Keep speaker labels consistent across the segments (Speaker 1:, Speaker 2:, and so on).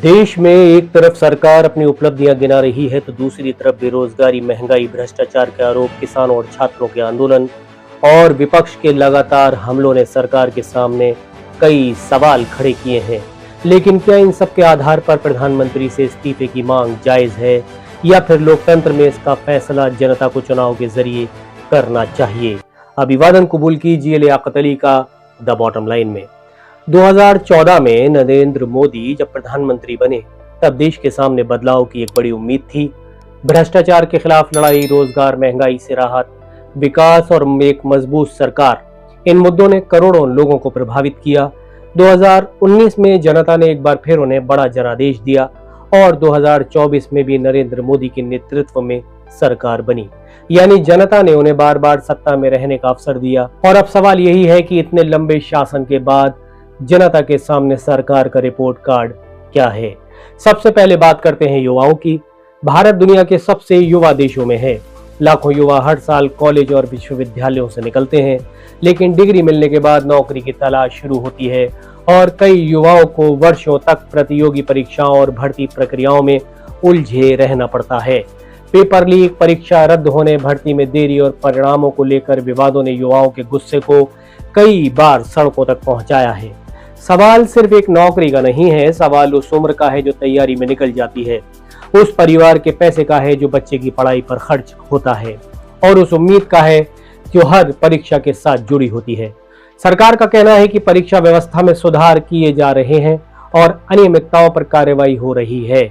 Speaker 1: देश में एक तरफ सरकार अपनी उपलब्धियां गिना रही है तो दूसरी तरफ बेरोजगारी, महंगाई, भ्रष्टाचार के आरोप, किसानों और छात्रों के आंदोलन और विपक्ष के लगातार हमलों ने सरकार के सामने कई सवाल खड़े किए हैं। लेकिन क्या इन सब के आधार पर प्रधानमंत्री से इस्तीफे की मांग जायज है या फिर लोकतंत्र में इसका फैसला जनता को चुनाव के जरिए करना चाहिए? अभिवादन कबूल कीजिए लियाकत अली का द बॉटम लाइन में। 2014 में नरेंद्र मोदी जब प्रधानमंत्री बने तब देश के सामने बदलाव की एक बड़ी उम्मीद थी। भ्रष्टाचार के खिलाफ लड़ाई, रोजगार, महंगाई से राहत, विकास और एक मजबूत सरकार, इन मुद्दों ने करोड़ों लोगों को प्रभावित किया। 2019 में जनता ने एक बार फिर उन्हें बड़ा जनादेश दिया और 2024 में भी नरेंद्र मोदी के नेतृत्व में सरकार बनी, यानी जनता ने उन्हें बार बार सत्ता में रहने का अवसर दिया। और अब सवाल यही है कि इतने लंबे शासन के बाद जनता के सामने सरकार का रिपोर्ट कार्ड क्या है? सबसे पहले बात करते हैं युवाओं की। भारत दुनिया के सबसे युवा देशों में है। लाखों युवा हर साल कॉलेज और विश्वविद्यालयों से निकलते हैं, लेकिन डिग्री मिलने के बाद नौकरी की तलाश शुरू होती है और कई युवाओं को वर्षों तक प्रतियोगी परीक्षाओं और भर्ती प्रक्रियाओं में उलझे रहना पड़ता है। पेपर लीक, परीक्षा रद्द होने, भर्ती में देरी और परिणामों को लेकर विवादों ने युवाओं के गुस्से को कई बार सड़कों तक पहुंचाया है। सवाल सिर्फ एक नौकरी का नहीं है, सवाल उस उम्र का है जो तैयारी में निकल जाती है, उस परिवार के पैसे का है जो बच्चे की पढ़ाई पर खर्च होता है और उस उम्मीद का है जो हर परीक्षा के साथ जुड़ी होती है। सरकार का कहना है कि परीक्षा व्यवस्था में सुधार किए जा रहे हैं और अनियमितताओं पर कार्रवाई हो रही है,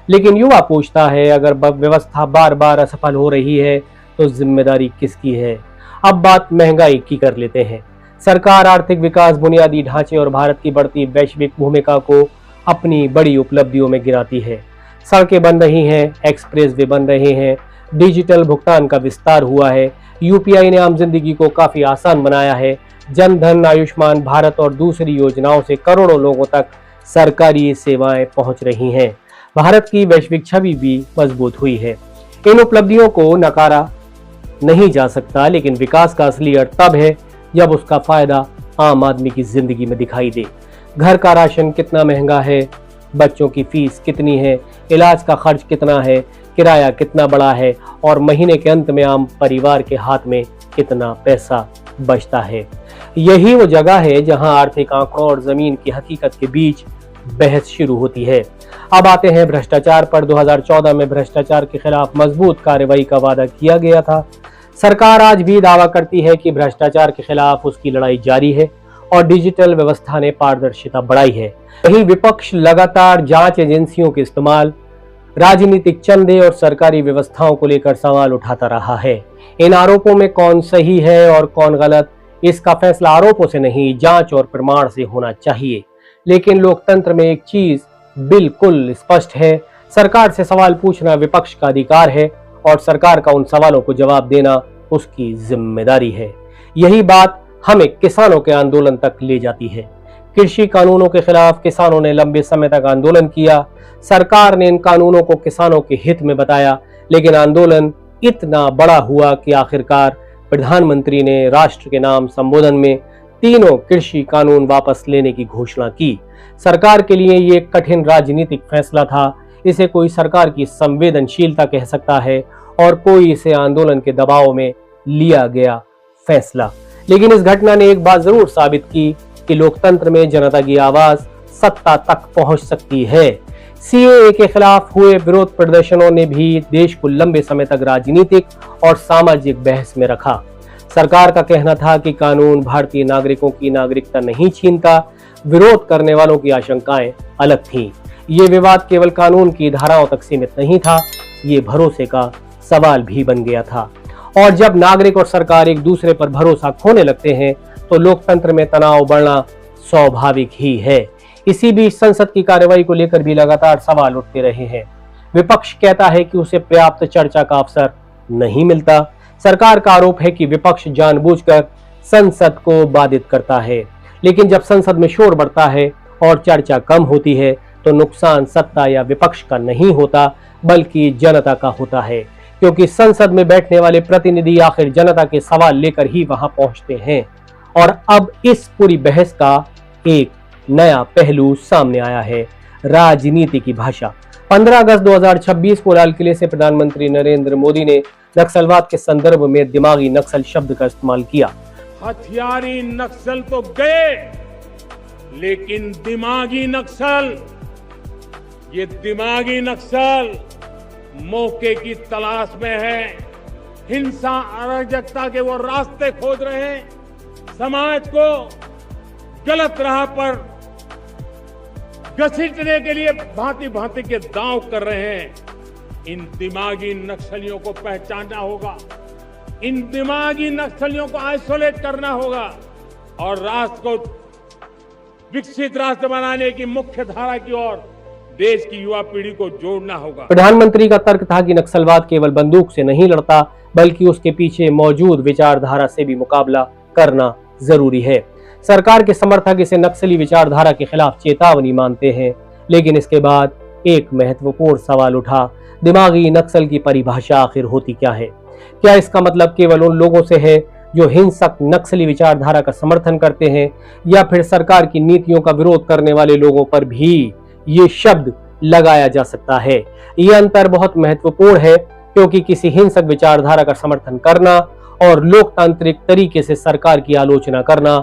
Speaker 1: लेकिन युवा पूछता है अगर व्यवस्था बार बार असफल हो रही है तो जिम्मेदारी किसकी है? अब बात महंगाई की कर लेते हैं। सरकार आर्थिक विकास, बुनियादी ढांचे और भारत की बढ़ती वैश्विक भूमिका को अपनी बड़ी उपलब्धियों में गिनाती है। सड़कें बन रही हैं, एक्सप्रेस वे बन रहे हैं, डिजिटल भुगतान का विस्तार हुआ है, यूपीआई ने आम जिंदगी को काफी आसान बनाया है, जन धन, आयुष्मान भारत और दूसरी योजनाओं से करोड़ों लोगों तक सरकारी सेवाएं पहुंच रही हैं। भारत की वैश्विक छवि भी मजबूत हुई है। इन उपलब्धियों को नकारा नहीं जा सकता, लेकिन विकास का असली अर्थ तब है जब उसका फायदा आम आदमी की जिंदगी में दिखाई दे। घर का राशन कितना महंगा है, बच्चों की फीस कितनी है, इलाज का खर्च कितना है, किराया कितना बड़ा है और महीने के अंत में आम परिवार के हाथ में कितना पैसा बचता है। यही वो जगह है जहां आर्थिक आंकड़ों और जमीन की हकीकत के बीच बहस शुरू होती है। अब आते हैं भ्रष्टाचार पर। 2014 में भ्रष्टाचार के खिलाफ मजबूत कार्रवाई का वादा किया गया था। सरकार आज भी दावा करती है कि भ्रष्टाचार के खिलाफ उसकी लड़ाई जारी है और डिजिटल व्यवस्था ने पारदर्शिता बढ़ाई है। वहीं विपक्ष लगातार जांच एजेंसियों के इस्तेमाल, राजनीतिक चंदे और सरकारी व्यवस्थाओं को लेकर सवाल उठाता रहा है। इन आरोपों में कौन सही है और कौन गलत, इसका फैसला आरोपों से नहीं, जांच और प्रमाण से होना चाहिए। लेकिन लोकतंत्र में एक चीज बिल्कुल स्पष्ट है, सरकार से सवाल पूछना विपक्ष का अधिकार है और सरकार का उन सवालों को जवाब देना उसकी जिम्मेदारी है। यही बात हमें किसानों के आंदोलन तक ले जाती है। कृषि कानूनों के खिलाफ किसानों ने लंबे समय तक आंदोलन किया। सरकार ने इन कानूनों को किसानों के हित में बताया, लेकिन आंदोलन इतना बड़ा हुआ कि आखिरकार प्रधानमंत्री ने राष्ट्र के नाम संबोधन में तीनों कृषि कानून वापस लेने की घोषणा की। सरकार के लिए ये एक कठिन राजनीतिक फैसला था। इसे कोई सरकार की संवेदनशीलता कह सकता है और कोई इसे आंदोलन के दबाव में लिया गया फैसला। लेकिन इस घटना ने एक बात जरूर साबित की कि लोकतंत्र में जनता की आवाज सत्ता तक पहुंच सकती है। सीएए के खिलाफ हुए विरोध प्रदर्शनों ने भी देश को लंबे समय तक राजनीतिक और सामाजिक बहस में रखा। सरकार का कहना था कि कानून भारतीय नागरिकों की नागरिकता नहीं छीनता। विरोध करने वालों की आशंकाएं अलग थीं। ये विवाद केवल कानून की धाराओं तक सीमित नहीं था, ये भरोसे का सवाल भी बन गया था। और जब नागरिक और सरकार एक दूसरे पर भरोसा खोने लगते हैं तो लोकतंत्र में तनाव बढ़ना स्वाभाविक ही है। इसी बीच संसद की कार्रवाई को लेकर भी लगातार सवाल उठते रहे हैं। विपक्ष कहता है कि उसे पर्याप्त चर्चा का अवसर नहीं मिलता। सरकार का आरोप है कि विपक्ष जानबूझकर संसद को बाधित करता है, लेकिन जब संसद में शोर बढ़ता है और चर्चा कम होती है तो नुकसान सत्ता या विपक्ष का नहीं होता बल्कि जनता का होता है, क्योंकि संसद में बैठने वाले प्रतिनिधि आखिर जनता के सवाल लेकर ही वहां पहुंचते हैं। और अब इस पूरी बहस का एक नया पहलू सामने आया है। राजनीति की भाषा। 15 अगस्त 2026 को लाल किले से प्रधानमंत्री नरेंद्र मोदी ने नक्सलवाद के संदर्भ में दिमागी नक्सल शब्द का इस्तेमाल किया।
Speaker 2: हथियारी नक्सल तो गए, लेकिन दिमागी नक्सल, ये दिमागी नक्सल मौके की तलाश में है, हिंसा अराजकता के वो रास्ते खोज रहे हैं, समाज को गलत राह पर घसीटने के लिए भांति भांति के दांव कर रहे हैं। इन दिमागी नक्सलियों को पहचानना होगा, इन दिमागी नक्सलियों को आइसोलेट करना होगा और राष्ट्र को विकसित राष्ट्र बनाने की मुख्य धारा की ओर देश की युवा पीढ़ी को जोड़ना होगा।
Speaker 1: प्रधानमंत्री का तर्क था कि नक्सलवाद केवल बंदूक से नहीं लड़ता, बल्कि उसके पीछे मौजूद विचारधारा से भी मुकाबला करना जरूरी है। सरकार के समर्थक इसे नक्सली विचारधारा के खिलाफ चेतावनी मानते हैं, लेकिन इसके बाद एक महत्वपूर्ण सवाल उठा, दिमागी नक्सल की परिभाषा आखिर होती क्या है? क्या इसका मतलब केवल उन लोगों से है जो हिंसक नक्सली विचारधारा का समर्थन करते हैं, या फिर सरकार की नीतियों का विरोध करने वाले लोगों पर भी ये शब्द लगाया जा सकता है? यह अंतर बहुत महत्वपूर्ण है, क्योंकि किसी हिंसक विचारधारा का समर्थन करना और लोकतांत्रिक तरीके से सरकार की आलोचना करना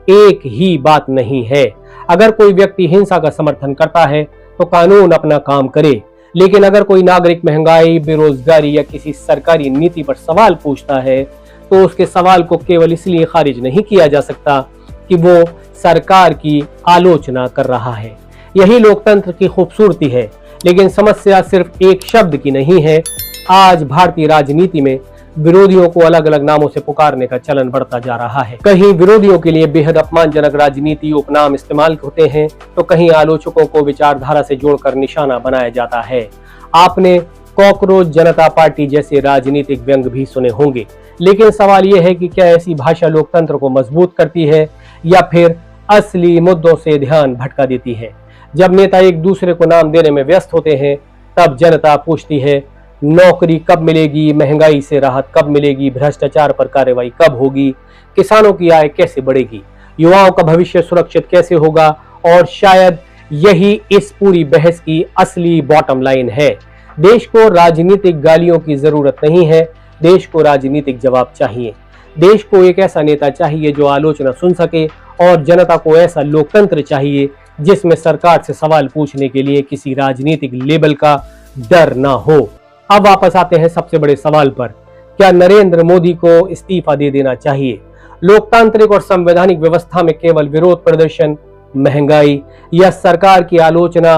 Speaker 1: एक ही बात नहीं है। अगर कोई व्यक्ति हिंसा का समर्थन करता है तो कानून अपना काम करे, लेकिन अगर कोई नागरिक महंगाई, बेरोजगारी या किसी सरकारी नीति पर सवाल पूछता है तो उसके सवाल को केवल इसलिए खारिज नहीं किया जा सकता कि वो सरकार की आलोचना कर रहा है। यही लोकतंत्र की खूबसूरती है। लेकिन समस्या सिर्फ एक शब्द की नहीं है। आज भारतीय राजनीति में विरोधियों को अलग अलग नामों से पुकारने का चलन बढ़ता जा रहा है। कहीं विरोधियों के लिए बेहद अपमानजनक राजनीति उपनाम इस्तेमाल होते हैं, तो कहीं आलोचकों को विचारधारा से जोड़कर निशाना बनाया जाता है। आपने कॉकरोच जनता पार्टी जैसे राजनीतिक व्यंग भी सुने होंगे, लेकिन सवाल यह है कि क्या ऐसी भाषा लोकतंत्र को मजबूत करती है या फिर असली मुद्दों से ध्यान भटका देती है? जब नेता एक दूसरे को नाम देने में व्यस्त होते हैं, तब जनता पूछती है, नौकरी कब मिलेगी, महंगाई से राहत कब मिलेगी, भ्रष्टाचार पर कार्रवाई कब होगी, किसानों की आय कैसे बढ़ेगी, युवाओं का भविष्य सुरक्षित कैसे होगा? और शायद यही इस पूरी बहस की असली बॉटम लाइन है। देश को राजनीतिक गालियों की जरूरत नहीं है, देश को राजनीतिक जवाब चाहिए। देश को एक ऐसा नेता चाहिए जो आलोचना सुन सके, और जनता को ऐसा लोकतंत्र चाहिए जिसमें सरकार से सवाल पूछने के लिए किसी राजनीतिक लेबल का डर ना हो। अब वापस आते हैं सबसे बड़े सवाल पर, क्या नरेंद्र मोदी को इस्तीफा दे देना चाहिए? लोकतांत्रिक और संवैधानिक व्यवस्था में केवल विरोध प्रदर्शन, महंगाई या सरकार की आलोचना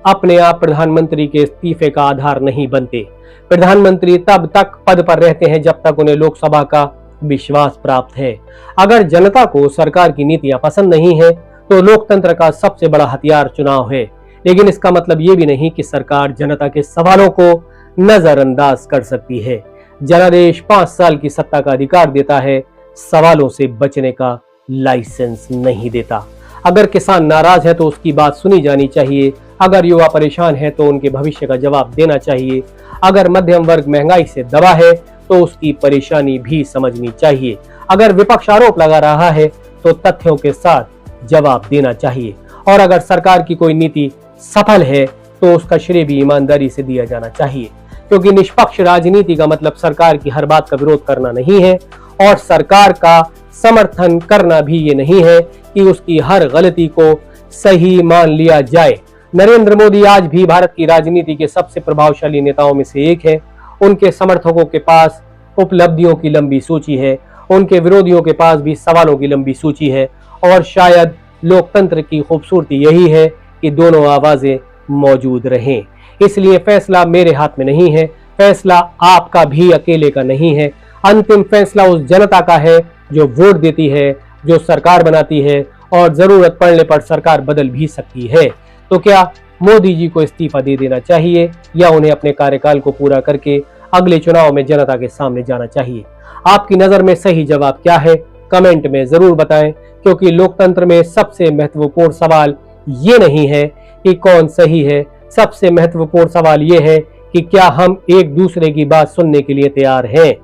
Speaker 1: अपने आप प्रधानमंत्री के इस्तीफे का आधार नहीं बनते। प्रधानमंत्री तब तक पद पर रहते हैं जब तक उन्हें लोकसभा का विश्वास प्राप्त है। अगर जनता को सरकार की नीतियां पसंद नहीं है तो लोकतंत्र का सबसे बड़ा हथियार चुनाव है। लेकिन इसका मतलब ये भी नहीं कि सरकार जनता के सवालों को नजरअंदाज कर सकती है। जनादेश 5 साल की सत्ता का अधिकार देता है, सवालों से बचने का लाइसेंस नहीं देता। अगर किसान नाराज है तो उसकी बात सुनी जानी चाहिए। अगर युवा परेशान है तो उनके भविष्य का जवाब देना चाहिए। अगर मध्यम वर्ग महंगाई से दबा है तो उसकी परेशानी भी समझनी चाहिए। अगर विपक्ष आरोप लगा रहा है तो तथ्यों के साथ जवाब देना चाहिए। और अगर सरकार की कोई नीति सफल है तो उसका श्रेय भी ईमानदारी से दिया जाना चाहिए, क्योंकि निष्पक्ष राजनीति का मतलब सरकार की हर बात का विरोध करना नहीं है, और सरकार का समर्थन करना भी ये नहीं है कि उसकी हर गलती को सही मान लिया जाए। नरेंद्र मोदी आज भी भारत की राजनीति के सबसे प्रभावशाली नेताओं में से एक है। उनके समर्थकों के पास उपलब्धियों की लंबी सूची है, उनके विरोधियों के पास भी सवालों की लंबी सूची है, और शायद लोकतंत्र की खूबसूरती यही है कि दोनों आवाजें मौजूद रहें। इसलिए फैसला मेरे हाथ में नहीं है, फैसला आपका भी अकेले का नहीं है। अंतिम फैसला उस जनता का है जो वोट देती है, जो सरकार बनाती है, और जरूरत पड़ने पर सरकार बदल भी सकती है। तो क्या मोदी जी को इस्तीफा दे देना चाहिए या उन्हें अपने कार्यकाल को पूरा करके अगले चुनाव में जनता के सामने जाना चाहिए? आपकी नजर में सही जवाब क्या है? कमेंट में जरूर बताएं, क्योंकि लोकतंत्र में सबसे महत्वपूर्ण सवाल ये नहीं है कि कौन सही है, सबसे महत्वपूर्ण सवाल ये है कि क्या हम एक दूसरे की बात सुनने के लिए तैयार हैं।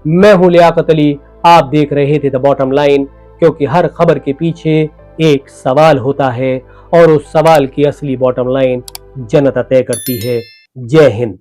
Speaker 1: मैं हूं लियाकत अली, आप देख रहे थे द बॉटम लाइन, क्योंकि हर खबर के पीछे एक सवाल होता है और उस सवाल की असली बॉटम लाइन जनता तय करती है। जय हिंद।